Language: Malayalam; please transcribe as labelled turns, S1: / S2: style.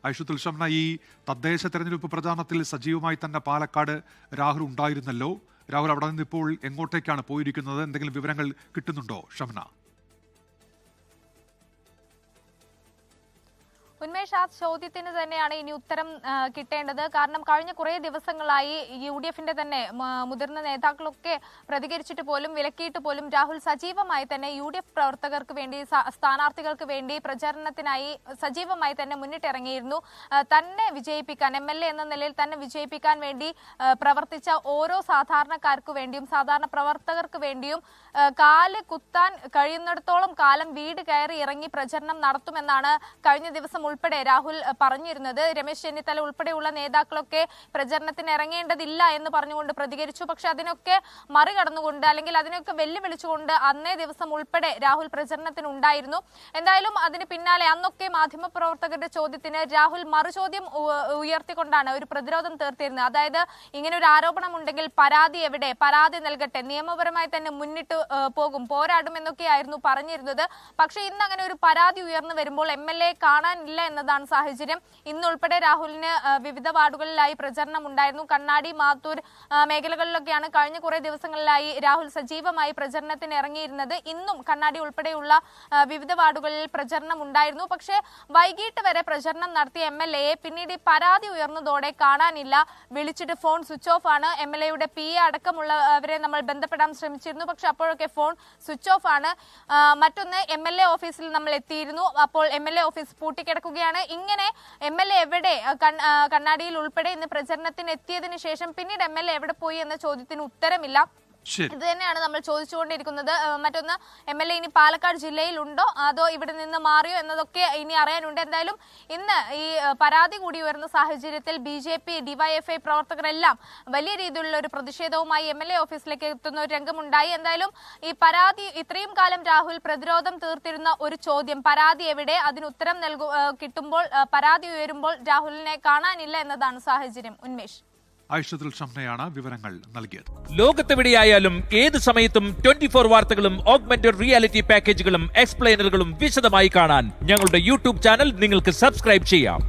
S1: ഐഷുത്തുൽ ഷംന, ഈ തദ്ദേശ തെരഞ്ഞെടുപ്പ് പ്രചാരണത്തിൽ സജീവമായി തന്നെ പാലക്കാട് രാഹുൽ ഉണ്ടായിരുന്നല്ലോ. രാഹുൽ അവിടെ നിന്ന് ഇപ്പോൾ എങ്ങോട്ടേക്കാണ് പോയിരിക്കുന്നത്? എന്തെങ്കിലും വിവരങ്ങൾ കിട്ടുന്നുണ്ടോ ഷംന?
S2: ഉന്മേഷ്, ആ ചോദ്യത്തിന് തന്നെയാണ് ഇനി ഉത്തരം കിട്ടേണ്ടത്. കാരണം കഴിഞ്ഞ കുറേ ദിവസങ്ങളായി UDF-ന്റെ തന്നെ മുതിർന്ന നേതാക്കളൊക്കെ പ്രതികരിച്ചിട്ട് പോലും വിലക്കിയിട്ട് പോലും രാഹുൽ സജീവമായി തന്നെ UDF പ്രവർത്തകർക്ക് വേണ്ടി, സ്ഥാനാർത്ഥികൾക്ക് വേണ്ടി പ്രചാരണത്തിനായി സജീവമായി തന്നെ മുന്നിട്ടിറങ്ങിയിരുന്നു. തന്നെ വിജയിപ്പിക്കാൻ, MLA എന്ന നിലയിൽ തന്നെ വിജയിപ്പിക്കാൻ വേണ്ടി പ്രവർത്തിച്ച ഓരോ സാധാരണക്കാർക്ക് വേണ്ടിയും സാധാരണ പ്രവർത്തകർക്ക് വേണ്ടിയും കാല് കുത്താൻ കഴിയുന്നിടത്തോളം കാലം വീട് കയറി ഇറങ്ങി പ്രചരണം നടത്തുമെന്നാണ് കഴിഞ്ഞ ദിവസം ഉൾപ്പെടെ രാഹുൽ പറഞ്ഞിരുന്നത്. രമേശ് ചെന്നിത്തല ഉൾപ്പെടെയുള്ള നേതാക്കളൊക്കെ പ്രചരണത്തിന് ഇറങ്ങേണ്ടതില്ല എന്ന് പറഞ്ഞുകൊണ്ട് പ്രതികരിച്ചു. പക്ഷെ അതിനൊക്കെ മറികടന്നുകൊണ്ട്, അല്ലെങ്കിൽ അതിനൊക്കെ വെല്ലുവിളിച്ചുകൊണ്ട് അന്നേ ദിവസം ഉൾപ്പെടെ രാഹുൽ പ്രചരണത്തിനുണ്ടായിരുന്നു. എന്തായാലും അതിന് പിന്നാലെ അന്നൊക്കെ മാധ്യമപ്രവർത്തകരുടെ ചോദ്യത്തിന് രാഹുൽ മറുചോദ്യം ഉയർത്തിക്കൊണ്ടാണ് ഒരു പ്രതിരോധം തീർത്തിരുന്നത്. അതായത്, ഇങ്ങനെ ഒരു ആരോപണം ഉണ്ടെങ്കിൽ പരാതി എവിടെ, പരാതി നൽകട്ടെ, നിയമപരമായി തന്നെ മുന്നിട്ട് പോകും, പോരാടും എന്നൊക്കെയായിരുന്നു പറഞ്ഞിരുന്നത്. പക്ഷെ ഇന്ന് അങ്ങനെ ഒരു പരാതി ഉയർന്നു വരുമ്പോൾ MLA കാണാനില്ല എന്നതാണ് സാഹചര്യം. ഇന്നുൾപ്പെടെ രാഹുലിന് വിവിധ വാർഡുകളിലായി പ്രചരണം ഉണ്ടായിരുന്നു. കണ്ണാടി, മാത്തൂർ മേഖലകളിലൊക്കെയാണ് കഴിഞ്ഞ കുറെ ദിവസങ്ങളിലായി രാഹുൽ സജീവമായി പ്രചരണത്തിന് ഇറങ്ങിയിരുന്നത്. ഇന്നും കണ്ണാടി ഉൾപ്പെടെയുള്ള വിവിധ വാർഡുകളിൽ പ്രചരണം ഉണ്ടായിരുന്നു. പക്ഷേ വൈകിട്ട് വരെ പ്രചരണം നടത്തിയ MLA പിന്നീട് ഈ പരാതി ഉയർന്നതോടെ കാണാനില്ല. വിളിച്ചിട്ട് ഫോൺ സ്വിച്ച് ഓഫ് ആണ്. MLA-യുടെ PA അടക്കമുള്ളവരെ നമ്മൾ ബന്ധപ്പെടാൻ ശ്രമിച്ചിരുന്നു. പക്ഷെ അപ്പോഴൊക്കെ ഫോൺ സ്വിച്ച് ഓഫ് ആണ്. മറ്റൊന്ന്, MLA ഓഫീസിൽ നമ്മൾ എത്തിയിരുന്നു. അപ്പോൾ MLA ഓഫീസ് പൂട്ടിക്കിടക്കുകയാണ്. ഇങ്ങനെ MLA എവിടെ, കണ്ണാടിയിൽ ഉൾപ്പെടെ ഇന്ന് പ്രചരണത്തിന് എത്തിയതിനു ശേഷം പിന്നീട് MLA എവിടെ പോയി എന്ന ചോദ്യത്തിന് ഉത്തരമില്ല. ഇത് തന്നെയാണ് നമ്മൾ ചോദിച്ചുകൊണ്ടിരിക്കുന്നത്. മറ്റൊന്ന്, MLA ഇനി പാലക്കാട് ജില്ലയിലുണ്ടോ അതോ ഇവിടെ നിന്ന് മാറിയോ എന്നതൊക്കെ ഇനി അറിയാനുണ്ട്. എന്തായാലും ഇന്ന് ഈ പരാതി കൂടി ഉയർന്ന സാഹചര്യത്തിൽ BJP, DYFI പ്രവർത്തകരെല്ലാം വലിയ രീതിയിലുള്ള ഒരു പ്രതിഷേധവുമായി MLA ഓഫീസിലേക്ക് എത്തുന്ന ഒരു രംഗമുണ്ടായി. എന്തായാലും ഈ പരാതി, ഇത്രയും കാലം രാഹുൽ പ്രതിരോധം തീർത്തിരുന്ന ഒരു ചോദ്യം, പരാതി എവിടെ, അതിന് ഉത്തരം കിട്ടുമ്പോൾ, പരാതി ഉയരുമ്പോൾ രാഹുലിനെ കാണാനില്ല എന്നതാണ് സാഹചര്യം. ഉന്മേഷ്,
S1: ഐഷുത്തുൽ ഷംനയാണ് വിവരങ്ങൾ നൽകിയത്.
S3: ലോകത്തെവിടെയായാലും ഏത് സമയത്തും 24 വാർത്തകളും ഓഗ്മെന്റഡ് റിയാലിറ്റി പാക്കേജുകളും എക്സ്പ്ലെയിനറുകളും വിശദമായി കാണാൻ ഞങ്ങളുടെ YouTube ചാനൽ നിങ്ങൾക്ക് സബ്സ്ക്രൈബ് ചെയ്യാം.